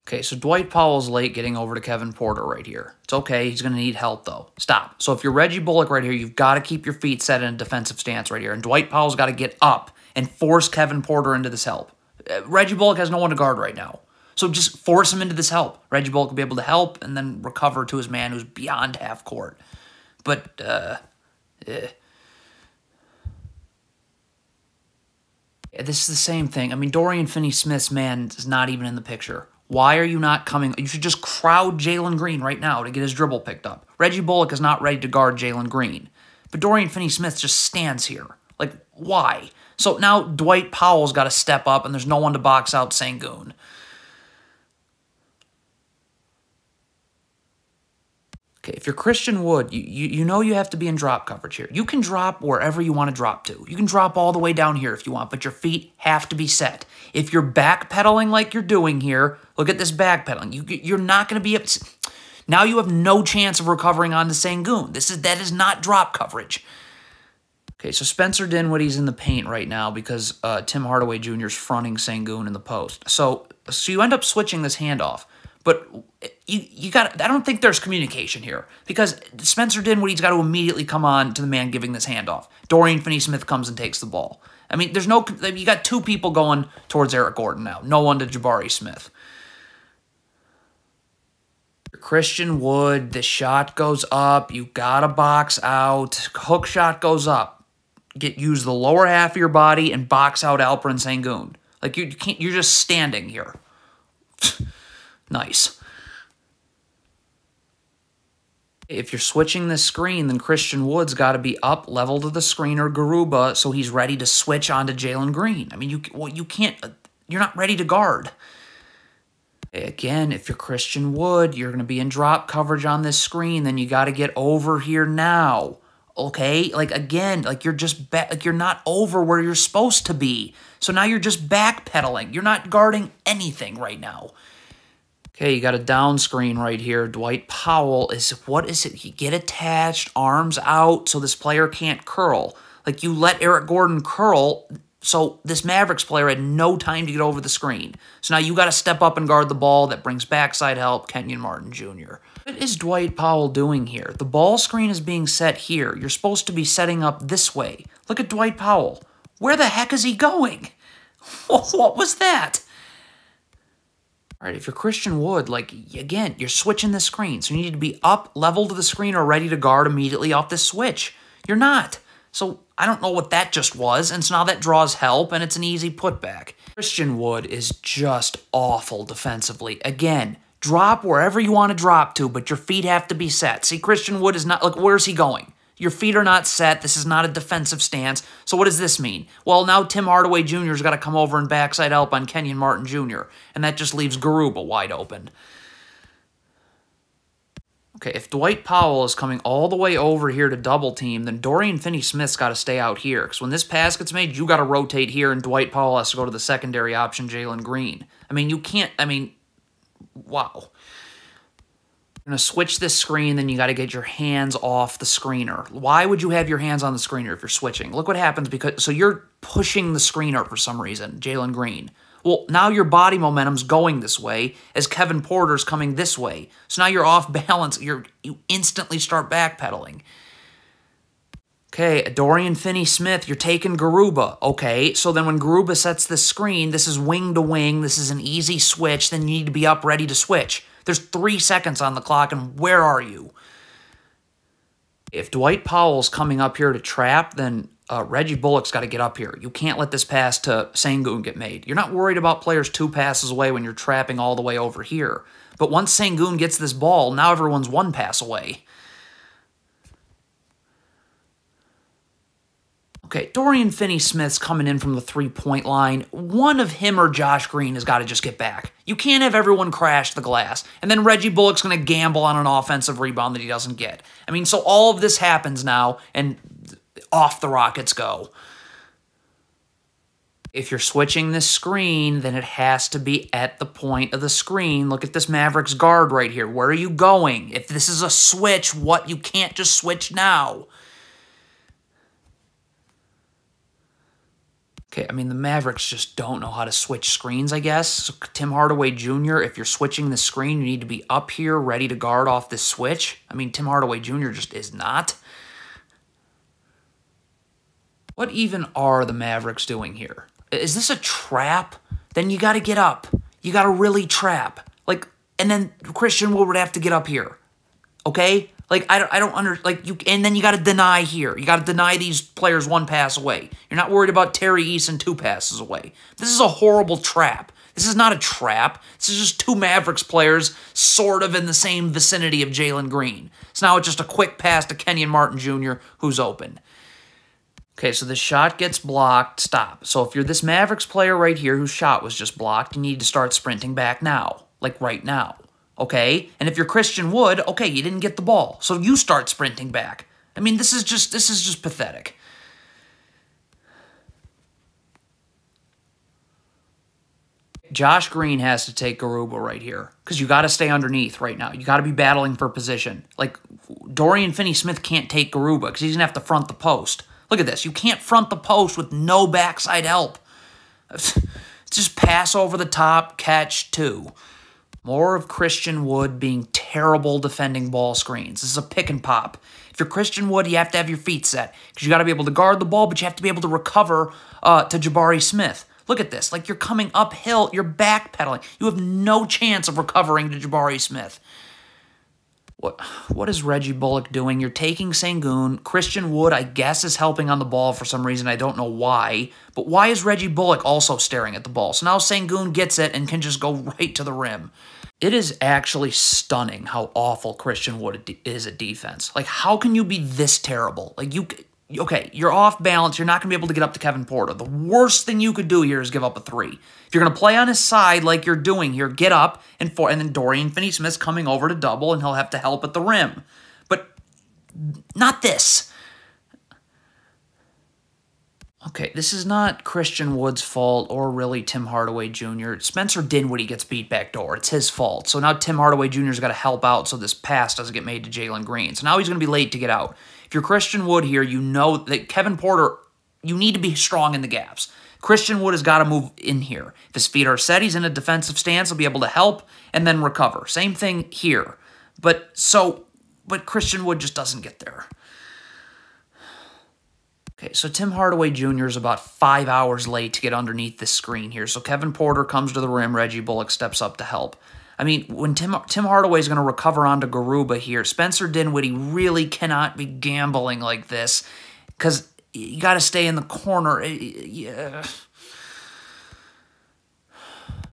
Okay, so Dwight Powell's late getting over to Kevin Porter right here. It's okay. He's going to need help, though. Stop. So if you're Reggie Bullock right here, you've got to keep your feet set in a defensive stance right here. And Dwight Powell's got to get up and force Kevin Porter into this help. Reggie Bullock has no one to guard right now. So just force him into this help. Reggie Bullock will be able to help and then recover to his man who's beyond half court. But, this is the same thing. I mean, Dorian Finney-Smith's man is not even in the picture. Why are you not coming? You should just crowd Jalen Green right now to get his dribble picked up. Reggie Bullock is not ready to guard Jalen Green. But Dorian Finney-Smith just stands here. Like, why? So now Dwight Powell's got to step up, and there's no one to box out Sengun. Okay, if you're Christian Wood, you know you have to be in drop coverage here. You can drop wherever you want to drop to. You can drop all the way down here if you want, but your feet have to be set. If you're backpedaling like you're doing here, look at this backpedaling. You're not going to be... Now you have no chance of recovering onto Sengun. That is not drop coverage. Okay, so Spencer Dinwiddie's in the paint right now because Tim Hardaway Jr. is fronting Sengun in the post. So you end up switching this handoff. But you got. I don't think there's communication here because Spencer Dinwiddie's got to immediately come on to the man giving this handoff. Dorian Finney-Smith comes and takes the ball. I mean, there's no. You got two people going towards Eric Gordon now. No one to Jabari Smith. Christian Wood, the shot goes up. You gotta box out. Hook shot goes up. Use the lower half of your body and box out Alperen Sengun. Like you can't. You're just standing here. Nice. If you're switching this screen, then Christian Wood's got to be up, level to the screen or Garuba, so he's ready to switch onto Jalen Green. I mean, you can't. You're not ready to guard. Again, if you're Christian Wood, you're going to be in drop coverage on this screen. Then you got to get over here now. Okay, like again, like you're just like you're not over where you're supposed to be. So now you're just backpedaling. You're not guarding anything right now. Okay, you got a down screen right here. Dwight Powell is, what is it? He get attached, arms out, so this player can't curl. Like, you let Eric Gordon curl, so this Mavericks player had no time to get over the screen. So now you got to step up and guard the ball. That brings backside help, Kenyon Martin Jr. What is Dwight Powell doing here? The ball screen is being set here. You're supposed to be setting up this way. Look at Dwight Powell. Where the heck is he going? What was that? All right, if you're Christian Wood, like, again, you're switching the screen. So you need to be up, level to the screen, or ready to guard immediately off this switch. You're not. So I don't know what that just was, and so now that draws help, and it's an easy putback. Christian Wood is just awful defensively. Again, drop wherever you want to drop to, but your feet have to be set. See, Christian Wood is not, like, where's he going? Your feet are not set. This is not a defensive stance. So what does this mean? Well, now Tim Hardaway Jr. has got to come over and backside help on Kenyon Martin Jr., and that just leaves Garuba wide open. Okay, if Dwight Powell is coming all the way over here to double team, then Dorian Finney-Smith's got to stay out here, because when this pass gets made, you got to rotate here, and Dwight Powell has to go to the secondary option, Jalen Green. I mean, you can't, I mean, wow. You're going to switch this screen, then you got to get your hands off the screener. Why would you have your hands on the screener if you're switching? Look what happens because, so you're pushing the screener for some reason, Jalen Green. Well, now your body momentum's going this way as Kevin Porter's coming this way. So now you're off balance. You instantly start backpedaling. Okay, Dorian Finney-Smith, you're taking Garuba. Okay, so then when Garuba sets the screen, this is wing to wing. This is an easy switch. Then you need to be up ready to switch. There's 3 seconds on the clock, and where are you? If Dwight Powell's coming up here to trap, then Reggie Bullock's got to get up here. You can't let this pass to Sengun get made. You're not worried about players 2 passes away when you're trapping all the way over here. But once Sengun gets this ball, now everyone's 1 pass away. Okay, Dorian Finney-Smith's coming in from the 3-point line. One of him or Josh Green has got to just get back. You can't have everyone crash the glass. And then Reggie Bullock's going to gamble on an offensive rebound that he doesn't get. I mean, so all of this happens now, and off the Rockets go. If you're switching this screen, then it has to be at the point of the screen. Look at this Mavericks guard right here. Where are you going? If this is a switch, what? You can't just switch now. Okay, I mean, the Mavericks just don't know how to switch screens, I guess. So Tim Hardaway Jr., if you're switching the screen, you need to be up here ready to guard off this switch. I mean, Tim Hardaway Jr. just is not. What even are the Mavericks doing here? Is this a trap? Then you got to get up. You got to really trap. Like, and then Christian Wood would have to get up here. Okay? Like, I don't and then you got to deny here. You got to deny these players 1 pass away. You're not worried about Terry Eason 2 passes away. This is a horrible trap. This is not a trap. This is just 2 Mavericks players sort of in the same vicinity of Jalen Green. So now it's just a quick pass to Kenyon Martin Jr., who's open. Okay, so the shot gets blocked. Stop. So if you're this Mavericks player right here whose shot was just blocked, you need to start sprinting back now. Like right now. Okay? And if you're Christian Wood, okay, you didn't get the ball. So you start sprinting back. I mean, this is just pathetic. Josh Green has to take Garuba right here because you got to stay underneath right now. You got to be battling for position. Like, Dorian Finney-Smith can't take Garuba because he's going to have to front the post. Look at this. You can't front the post with no backside help. Just pass over the top, catch 2. More of Christian Wood being terrible defending ball screens. This is a pick and pop. If you're Christian Wood, you have to have your feet set because you got to be able to guard the ball, but you have to be able to recover to Jabari Smith. Look at this. Like, you're coming uphill. You're backpedaling. You have no chance of recovering to Jabari Smith. What is Reggie Bullock doing? You're taking Sengun. Christian Wood, I guess, is helping on the ball for some reason. I don't know why. But why is Reggie Bullock also staring at the ball? So now Sengun gets it and can just go right to the rim. It is actually stunning how awful Christian Wood is at defense. Like, how can you be this terrible? Like, okay, you're off balance. You're not going to be able to get up to Kevin Porter. The worst thing you could do here is give up a 3. If you're going to play on his side like you're doing here, get up, and then Dorian Finney-Smith's coming over to double, and he'll have to help at the rim. But not this. Okay, this is not Christian Wood's fault or really Tim Hardaway Jr. Spencer Dinwiddie gets beat backdoor. It's his fault. So now Tim Hardaway Jr.'s got to help out so this pass doesn't get made to Jalen Green. So now he's going to be late to get out. If you're Christian Wood here, you know that Kevin Porter, you need to be strong in the gaps. Christian Wood has got to move in here. If his feet are set, he's in a defensive stance, he'll be able to help and then recover. Same thing here. But Christian Wood just doesn't get there. Okay, so Tim Hardaway Jr. is about 5 hours late to get underneath this screen here. So Kevin Porter comes to the rim. Reggie Bullock steps up to help. I mean, when Tim Hardaway is going to recover onto Garuba here, Spencer Dinwiddie really cannot be gambling like this because you got to stay in the corner. Yeah.